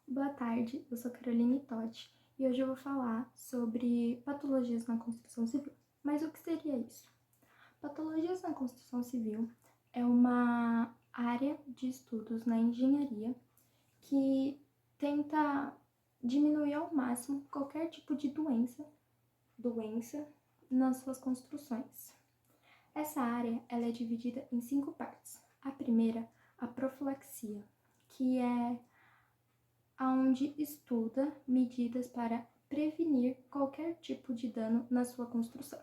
Boa tarde, eu sou Caroline Totti e hoje eu vou falar sobre patologias na construção civil. Mas o que seria isso? Patologias na construção civil é uma área de estudos na engenharia que tenta diminuir ao máximo qualquer tipo de doença nas suas construções. Essa área ela é dividida em 5 partes. A primeira, a profilaxia, que é onde estuda medidas para prevenir qualquer tipo de dano na sua construção.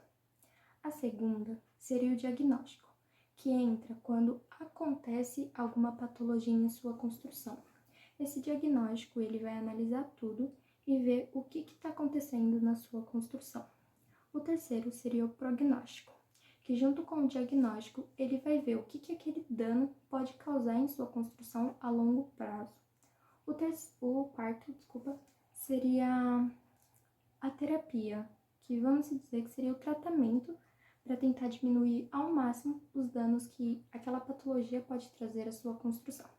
A segunda seria o diagnóstico, que entra quando acontece alguma patologia em sua construção. Esse diagnóstico ele vai analisar tudo e ver o que está acontecendo na sua construção. O terceiro seria o prognóstico, que junto com o diagnóstico ele vai ver o que aquele dano pode causar em sua construção a longo prazo. O quarto, seria a terapia, que vamos dizer que seria o tratamento para tentar diminuir ao máximo os danos que aquela patologia pode trazer à sua construção.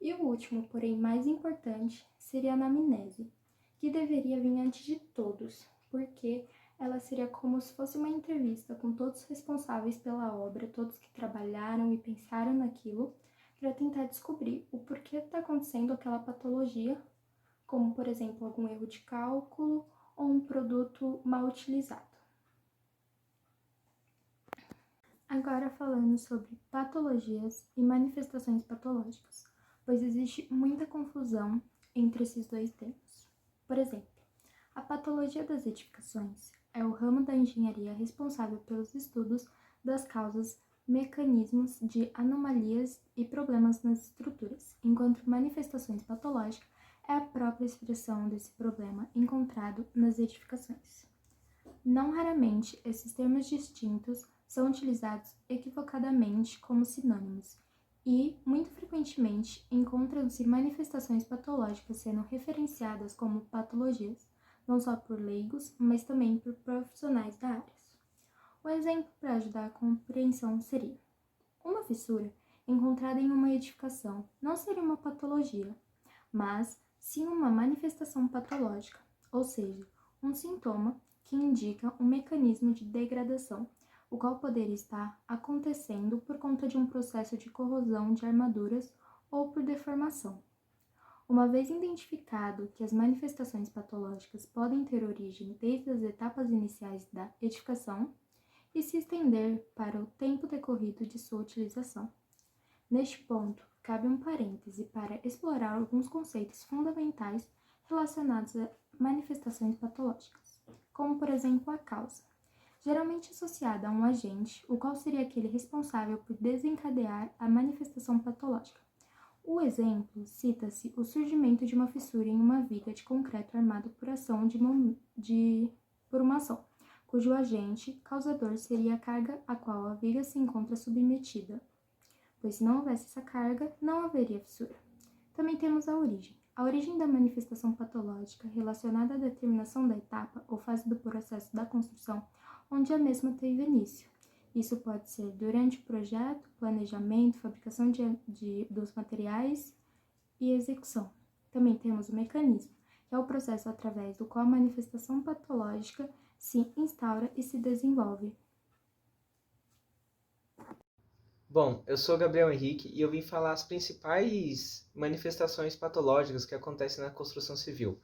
E o último, porém mais importante, seria a anamnese, que deveria vir antes de todos, porque ela seria como se fosse uma entrevista com todos os responsáveis pela obra, todos que trabalharam e pensaram naquilo, para tentar descobrir o porquê está acontecendo aquela patologia, como, por exemplo, algum erro de cálculo ou um produto mal utilizado. Agora falando sobre patologias e manifestações patológicas, pois existe muita confusão entre esses dois termos. Por exemplo, a patologia das edificações é o ramo da engenharia responsável pelos estudos das causas, mecanismos de anomalias e problemas nas estruturas, enquanto manifestações patológicas é a própria expressão desse problema encontrado nas edificações. Não raramente, esses termos distintos são utilizados equivocadamente como sinônimos e, muito frequentemente, encontram-se manifestações patológicas sendo referenciadas como patologias, não só por leigos, mas também por profissionais da área. Um exemplo para ajudar a compreensão seria: uma fissura encontrada em uma edificação não seria uma patologia, mas sim uma manifestação patológica, ou seja, um sintoma que indica um mecanismo de degradação, o qual poderia estar acontecendo por conta de um processo de corrosão de armaduras ou por deformação. Uma vez identificado que as manifestações patológicas podem ter origem desde as etapas iniciais da edificação e se estender para o tempo decorrido de sua utilização. Neste ponto, cabe um parêntese para explorar alguns conceitos fundamentais relacionados a manifestações patológicas, como por exemplo a causa, geralmente associada a um agente, o qual seria aquele responsável por desencadear a manifestação patológica. O exemplo cita-se o surgimento de uma fissura em uma viga de concreto armado por uma ação, cujo agente causador seria a carga a qual a viga se encontra submetida, pois se não houvesse essa carga, não haveria fissura. Também temos a origem. A origem da manifestação patológica relacionada à determinação da etapa ou fase do processo da construção onde a mesma teve início. Isso pode ser durante o projeto, planejamento, fabricação dos materiais e execução. Também temos o mecanismo, que é o processo através do qual a manifestação patológica se instaura e se desenvolve. Bom, eu sou Gabriel Henrique e eu vim falar as principais manifestações patológicas que acontecem na construção civil.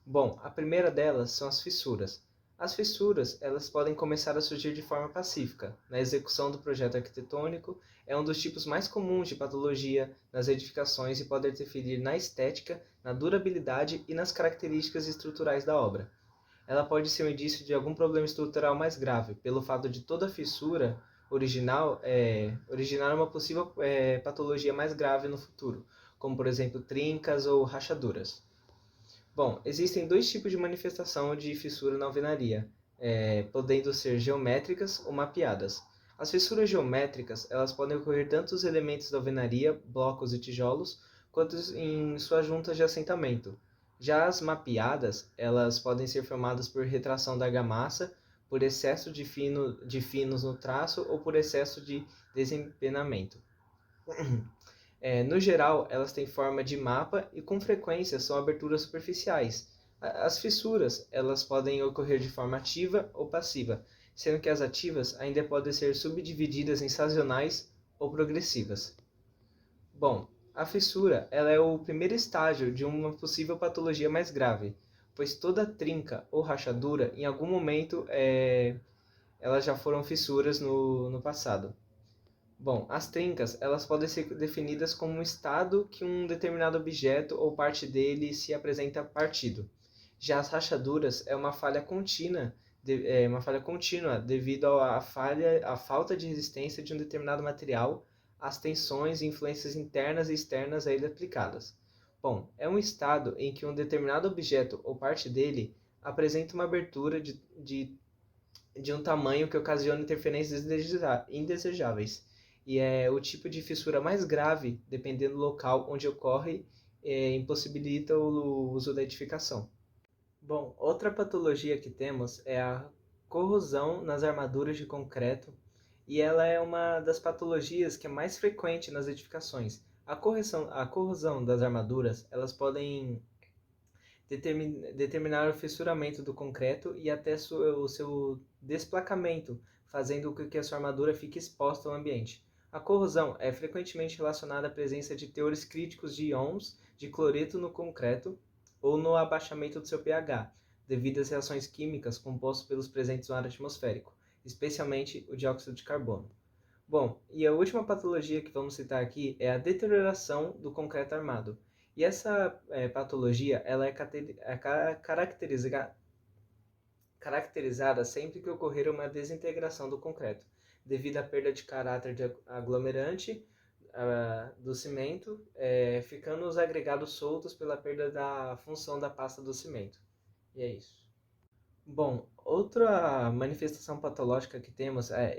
Bom, a primeira delas são as fissuras. As fissuras, elas podem começar a surgir de forma pacífica. Na execução do projeto arquitetônico, é um dos tipos mais comuns de patologia nas edificações e pode interferir na estética, na durabilidade e nas características estruturais da obra. Ela pode ser um indício de algum problema estrutural mais grave, pelo fato de toda fissura originar uma possível patologia mais grave no futuro, como por exemplo trincas ou rachaduras. Bom, existem dois tipos de manifestação de fissura na alvenaria, podendo ser geométricas ou mapeadas. As fissuras geométricas, elas podem ocorrer tanto nos elementos da alvenaria, blocos e tijolos, quanto em suas juntas de assentamento. Já as mapeadas, elas podem ser formadas por retração da argamassa, por excesso de finos no traço ou por excesso de desempenamento. No geral, elas têm forma de mapa e com frequência são aberturas superficiais. As fissuras, elas podem ocorrer de forma ativa ou passiva, sendo que as ativas ainda podem ser subdivididas em sazonais ou progressivas. Bom, a fissura ela é o primeiro estágio de uma possível patologia mais grave, pois toda trinca ou rachadura, em algum momento, elas já foram fissuras no passado. Bom, as trincas elas podem ser definidas como um estado que um determinado objeto ou parte dele se apresenta partido. Já as rachaduras é uma falha contínua devido à falta de resistência de um determinado material às tensões e influências internas e externas a ele aplicadas. Bom, é um estado em que um determinado objeto ou parte dele apresenta uma abertura de um tamanho que ocasiona interferências indesejáveis. E é o tipo de fissura mais grave, dependendo do local onde ocorre, impossibilita o uso da edificação. Bom, outra patologia que temos é a corrosão nas armaduras de concreto, e ela é uma das patologias que é mais frequente nas edificações. A corrosão das armaduras, elas podem determinar o fissuramento do concreto e até o seu desplacamento, fazendo com que a sua armadura fique exposta ao ambiente. A corrosão é frequentemente relacionada à presença de teores críticos de íons de cloreto no concreto ou no abaixamento do seu pH, devido às reações químicas compostas pelos presentes no ar atmosférico, especialmente o dióxido de carbono. Bom, e a última patologia que vamos citar aqui é a deterioração do concreto armado. E essa patologia ela caracterizada sempre que ocorrer uma desintegração do concreto, devido à perda de caráter de aglomerante do cimento, ficando os agregados soltos pela perda da função da pasta do cimento. E é isso. Bom, outra manifestação patológica que temos é a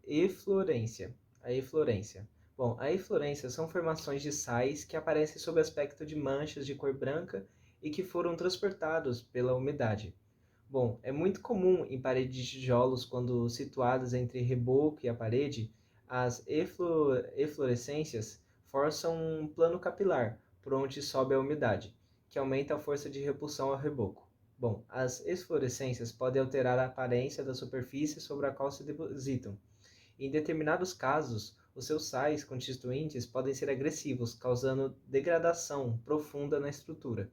eflorescência. A eflorescência. Bom, a eflorescência são formações de sais que aparecem sob aspecto de manchas de cor branca e que foram transportados pela umidade. Bom, é muito comum em paredes de tijolos, quando situadas entre reboco e a parede, as eflorescências forçam um plano capilar por onde sobe a umidade, que aumenta a força de repulsão ao reboco. Bom, as eflorescências podem alterar a aparência da superfície sobre a qual se depositam. Em determinados casos, os seus sais constituintes podem ser agressivos, causando degradação profunda na estrutura.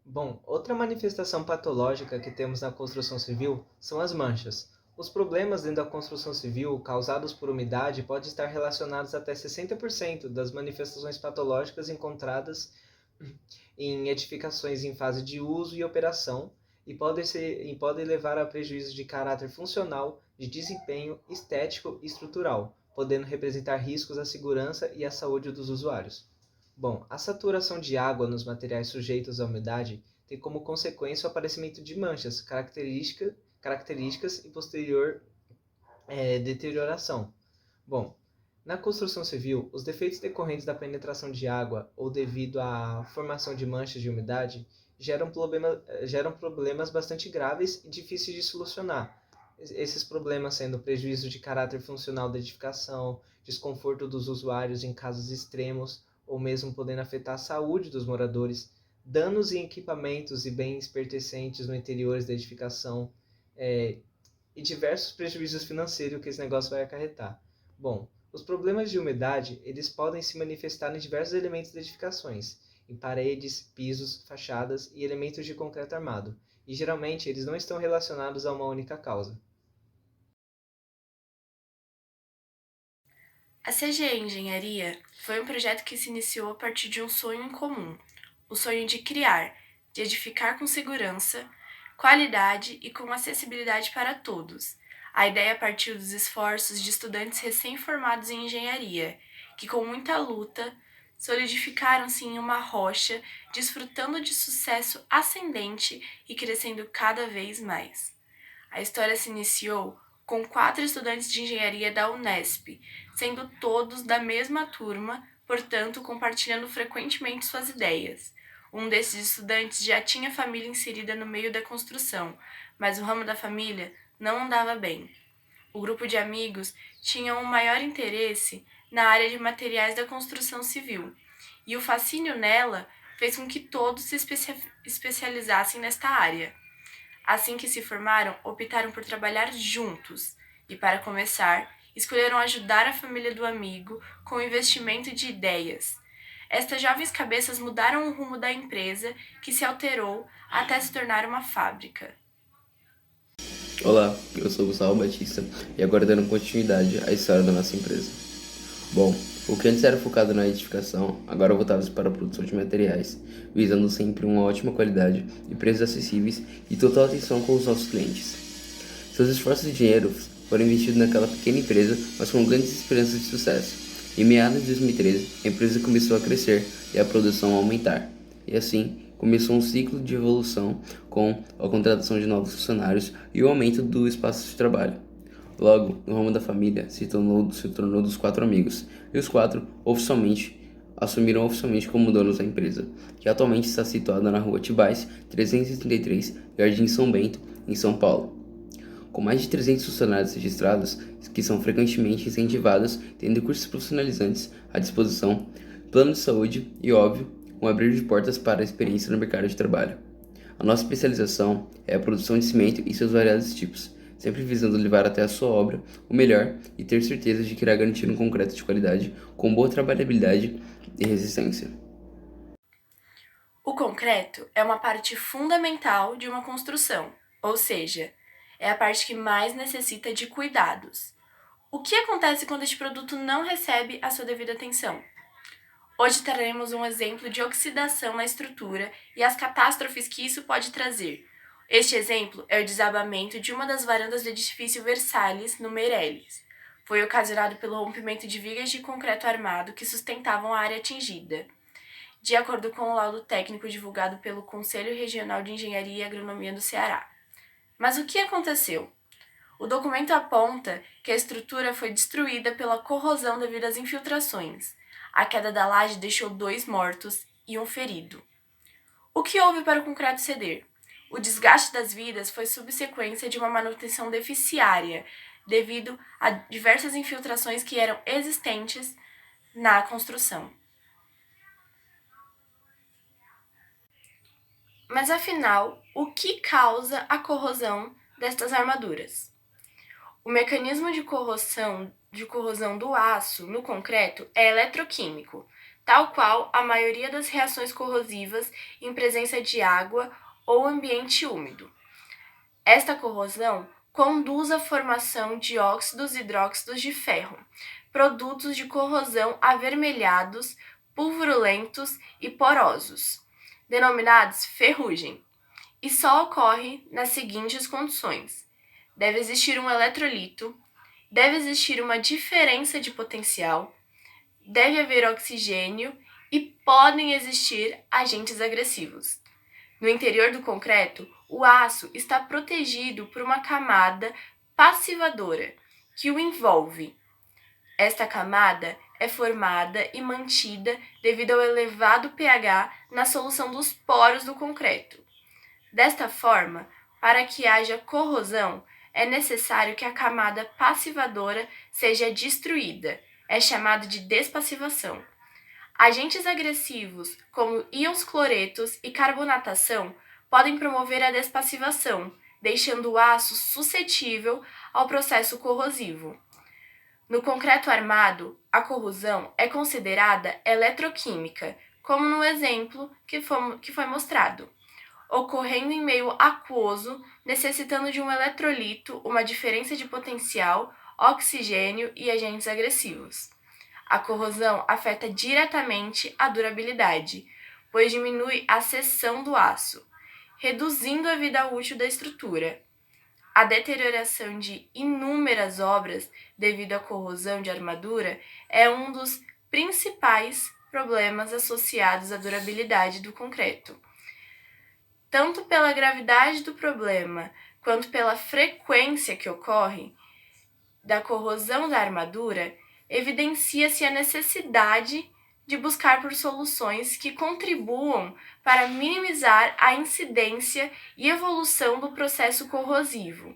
Bom, outra manifestação patológica que temos na construção civil são as manchas. Os problemas dentro da construção civil causados por umidade podem estar relacionados até 60% das manifestações patológicas encontradas em edificações em fase de uso e operação e podem levar a prejuízos de caráter funcional, de desempenho, estético e estrutural, podendo representar riscos à segurança e à saúde dos usuários. Bom, a saturação de água nos materiais sujeitos à umidade tem como consequência o aparecimento de manchas características e posterior deterioração. Bom, na construção civil, os defeitos decorrentes da penetração de água ou devido à formação de manchas de umidade geram problemas bastante graves e difíceis de solucionar. Esses problemas sendo prejuízo de caráter funcional da edificação, desconforto dos usuários em casos extremos, ou mesmo podendo afetar a saúde dos moradores, danos em equipamentos e bens pertencentes no interior da edificação, e diversos prejuízos financeiros que esse negócio vai acarretar. Bom, os problemas de umidade, eles podem se manifestar em diversos elementos de edificações, em paredes, pisos, fachadas e elementos de concreto armado, e geralmente eles não estão relacionados a uma única causa. A CGE Engenharia foi um projeto que se iniciou a partir de um sonho em comum, o sonho de criar, de edificar com segurança, qualidade e com acessibilidade para todos. A ideia partiu dos esforços de estudantes recém-formados em engenharia, que com muita luta solidificaram-se em uma rocha, desfrutando de sucesso ascendente e crescendo cada vez mais. A história se iniciou com 4 estudantes de engenharia da Unesp, sendo todos da mesma turma, portanto compartilhando frequentemente suas ideias. Um desses estudantes já tinha família inserida no meio da construção, mas o ramo da família não andava bem. O grupo de amigos tinha um maior interesse na área de materiais da construção civil, e o fascínio nela fez com que todos se especializassem nesta área. Assim que se formaram, optaram por trabalhar juntos e, para começar, escolheram ajudar a família do amigo com o investimento de ideias. Estas jovens cabeças mudaram o rumo da empresa, que se alterou até se tornar uma fábrica. Olá, eu sou Gustavo Batista e agora dando continuidade à história da nossa empresa. Bom, o que antes era focado na edificação, agora voltava-se para a produção de materiais, visando sempre uma ótima qualidade e preços acessíveis e total atenção com os nossos clientes. Seus esforços e dinheiro foram investidos naquela pequena empresa, mas com grandes esperanças de sucesso. Em meados de 2013, a empresa começou a crescer e a produção a aumentar, e assim começou um ciclo de evolução com a contratação de novos funcionários e o aumento do espaço de trabalho. Logo, no ramo da família, se tornou dos 4 amigos, e os 4 assumiram oficialmente como donos da empresa, que atualmente está situada na rua Tibais, 333, Jardim São Bento, em São Paulo. Com mais de 300 funcionários registrados, que são frequentemente incentivados, tendo cursos profissionalizantes à disposição, plano de saúde e, óbvio, um abrir de portas para a experiência no mercado de trabalho. A nossa especialização é a produção de cimento e seus variados tipos, sempre visando levar até a sua obra o melhor e ter certeza de que irá garantir um concreto de qualidade com boa trabalhabilidade e resistência. O concreto é uma parte fundamental de uma construção, ou seja, é a parte que mais necessita de cuidados. O que acontece quando este produto não recebe a sua devida atenção? Hoje traremos um exemplo de oxidação na estrutura e as catástrofes que isso pode trazer. Este exemplo é o desabamento de uma das varandas do edifício Versalhes, no Meireles. Foi ocasionado pelo rompimento de vigas de concreto armado que sustentavam a área atingida, de acordo com o laudo técnico divulgado pelo Conselho Regional de Engenharia e Agronomia do Ceará. Mas o que aconteceu? O documento aponta que a estrutura foi destruída pela corrosão devido às infiltrações. A queda da laje deixou 2 mortos e 1 ferido. O que houve para o concreto ceder? O desgaste das vidas foi subsequência de uma manutenção deficiária, devido a diversas infiltrações que eram existentes na construção. Mas afinal, o que causa a corrosão destas armaduras? O mecanismo de corrosão do aço no concreto é eletroquímico, tal qual a maioria das reações corrosivas em presença de água ou ambiente úmido. Esta corrosão conduz à formação de óxidos e hidróxidos de ferro, produtos de corrosão avermelhados, pulverulentos e porosos, denominados ferrugem, e só ocorre nas seguintes condições: deve existir um eletrolito, deve existir uma diferença de potencial, deve haver oxigênio e podem existir agentes agressivos. No interior do concreto, o aço está protegido por uma camada passivadora que o envolve. Esta camada é formada e mantida devido ao elevado pH na solução dos poros do concreto. Desta forma, para que haja corrosão, é necessário que a camada passivadora seja destruída. É chamado de despassivação. Agentes agressivos, como íons cloretos e carbonatação, podem promover a despassivação, deixando o aço suscetível ao processo corrosivo. No concreto armado, a corrosão é considerada eletroquímica, como no exemplo que foi mostrado, ocorrendo em meio aquoso, necessitando de um eletrolito, uma diferença de potencial, oxigênio e agentes agressivos. A corrosão afeta diretamente a durabilidade, pois diminui a seção do aço, reduzindo a vida útil da estrutura. A deterioração de inúmeras obras devido à corrosão de armadura é um dos principais problemas associados à durabilidade do concreto. Tanto pela gravidade do problema quanto pela frequência que ocorre da corrosão da armadura, evidencia-se a necessidade de buscar por soluções que contribuam para minimizar a incidência e evolução do processo corrosivo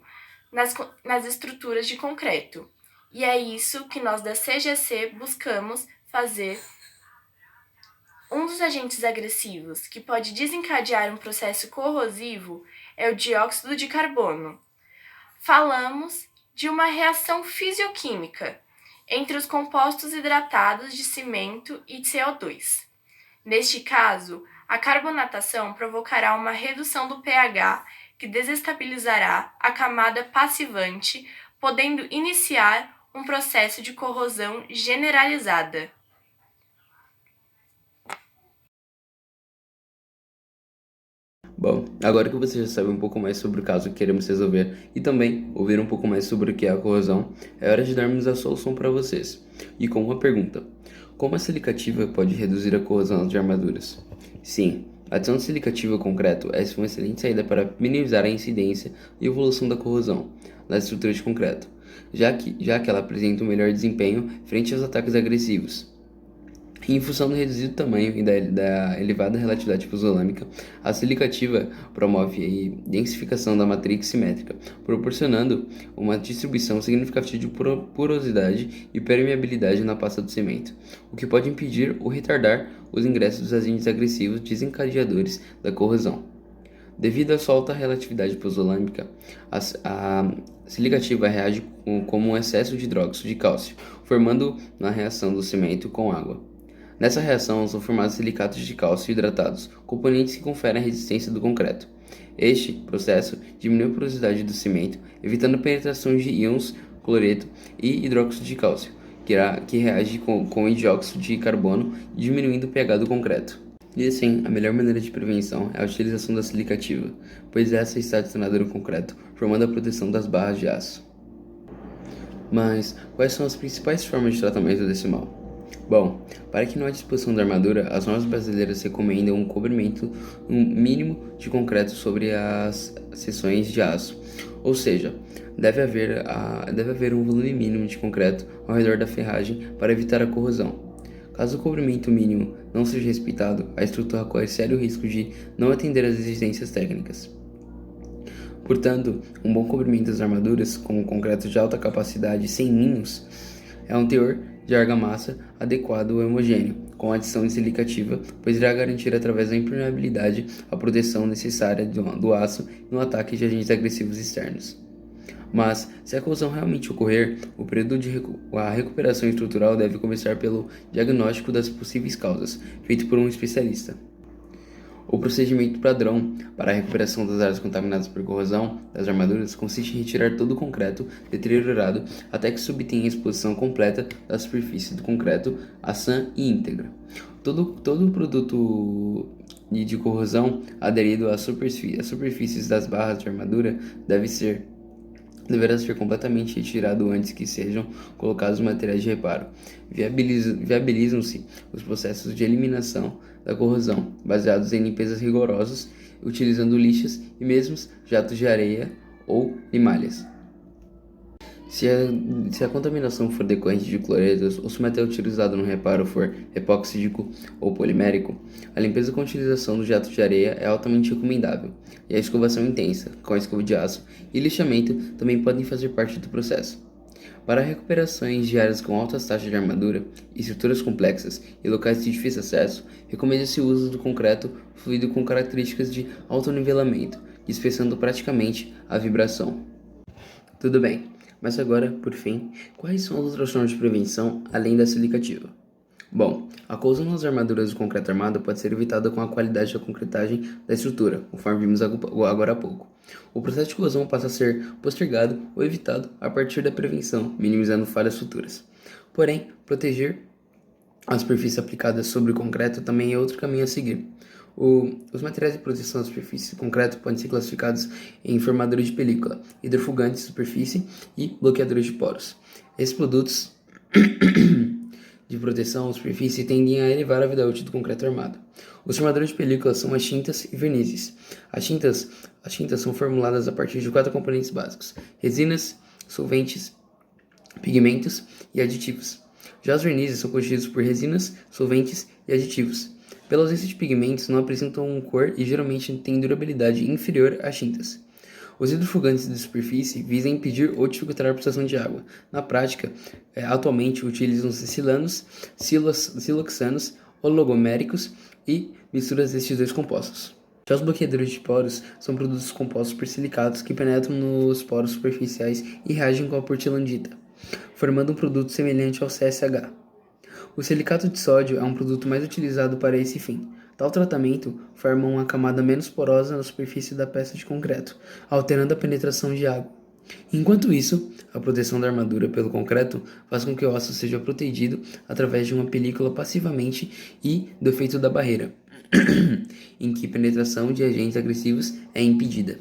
nas estruturas de concreto E é isso que nós da CGC buscamos fazer. Um dos agentes agressivos que pode desencadear um processo corrosivo é o dióxido de carbono. Falamos de uma reação fisioquímica entre os compostos hidratados de cimento e CO2. Neste caso, a carbonatação provocará uma redução do pH que desestabilizará a camada passivante, podendo iniciar um processo de corrosão generalizada. Bom, agora que você já sabe um pouco mais sobre o caso que queremos resolver e também ouvir um pouco mais sobre o que é a corrosão, é hora de darmos a solução para vocês. E com uma pergunta: como a silicativa pode reduzir a corrosão de armaduras? Sim, a adição de silicativa ao concreto é uma excelente saída para minimizar a incidência e evolução da corrosão nas estruturas de concreto, já que ela apresenta um melhor desempenho frente aos ataques agressivos. E em função do reduzido tamanho e da elevada relatividade pozzolâmica, a silicativa promove a densificação da matrix simétrica, proporcionando uma distribuição significativa de porosidade e permeabilidade na pasta do cimento, o que pode impedir ou retardar os ingressos dos agentes agressivos desencadeadores da corrosão. Devido à sua alta relatividade pozzolâmica, a silicativa reage como um excesso de hidróxido de cálcio, formando na reação do cimento com água. Nessa reação são formados silicatos de cálcio hidratados, componentes que conferem a resistência do concreto. Este processo diminui a porosidade do cimento, evitando a penetração de íons cloreto e hidróxido de cálcio, que reage com o dióxido de carbono, diminuindo o pH do concreto. E assim, a melhor maneira de prevenção é a utilização da silicativa, pois essa está adicionada no concreto, formando a proteção das barras de aço. Mas quais são as principais formas de tratamento desse mal? Bom, para que não haja disposição da armadura, as normas brasileiras recomendam um cobrimento mínimo de concreto sobre as seções de aço, ou seja, deve haver um volume mínimo de concreto ao redor da ferragem para evitar a corrosão. Caso o cobrimento mínimo não seja respeitado, a estrutura corre sério risco de não atender às exigências técnicas. Portanto, um bom cobrimento das armaduras, com concreto de alta capacidade sem ninhos, é um teor de argamassa adequado ou homogêneo, com adição de silicativa, pois irá garantir através da impermeabilidade a proteção necessária do aço no ataque de agentes agressivos externos. Mas, se a corrosão realmente ocorrer, o período de a recuperação estrutural deve começar pelo diagnóstico das possíveis causas, feito por um especialista. O procedimento padrão para a recuperação das áreas contaminadas por corrosão das armaduras consiste em retirar todo o concreto deteriorado até que se obtenha a exposição completa da superfície do concreto a sã e íntegra. Todo o produto de corrosão aderido às superfícies das barras de armadura deverá ser completamente retirado antes que sejam colocados materiais de reparo. Viabilizam-se os processos de eliminação da corrosão, baseados em limpezas rigorosas, utilizando lixas e mesmo jatos de areia ou limalhas. Se a contaminação for decorrente de cloretos ou se o material utilizado no reparo for epóxico ou polimérico, a limpeza com a utilização do jato de areia é altamente recomendável, e a escovação intensa, com a escova de aço, e lixamento também podem fazer parte do processo. Para recuperações de áreas com altas taxas de armadura, estruturas complexas e locais de difícil acesso, recomenda-se o uso do concreto fluido com características de alto nivelamento, dispensando praticamente a vibração. Tudo bem. Mas agora, por fim, quais são as outras formas de prevenção além da silicativa? Bom, a corrosão nas armaduras do concreto armado pode ser evitada com a qualidade da concretagem da estrutura, conforme vimos agora há pouco. O processo de corrosão passa a ser postergado ou evitado a partir da prevenção, minimizando falhas futuras. Porém, proteger a superfície aplicada sobre o concreto também é outro caminho a seguir. Os materiais de proteção da superfície de concreto podem ser classificados em formadores de película, hidrofugantes de superfície e bloqueadores de poros. Esses produtos de proteção à superfície tendem a elevar a vida útil do concreto armado. Os formadores de película são as tintas e vernizes. As tintas são formuladas a partir de 4 componentes básicos: resinas, solventes, pigmentos e aditivos. Já os vernizes são constituídos por resinas, solventes e aditivos. Pela ausência de pigmentos, não apresentam cor e geralmente têm durabilidade inferior às tintas. Os hidrofugantes de superfície visam impedir ou dificultar a absorção de água. Na prática, atualmente utilizam-se silanos, siloxanos, oligoméricos e misturas destes dois compostos. Já os bloqueadores de poros são produtos compostos por silicatos que penetram nos poros superficiais e reagem com a portlandita, formando um produto semelhante ao CSH. O silicato de sódio é um produto mais utilizado para esse fim. Tal tratamento forma uma camada menos porosa na superfície da peça de concreto, alterando a penetração de água. Enquanto isso, a proteção da armadura pelo concreto faz com que o aço seja protegido através de uma película passivamente e do efeito da barreira, em que a penetração de agentes agressivos é impedida.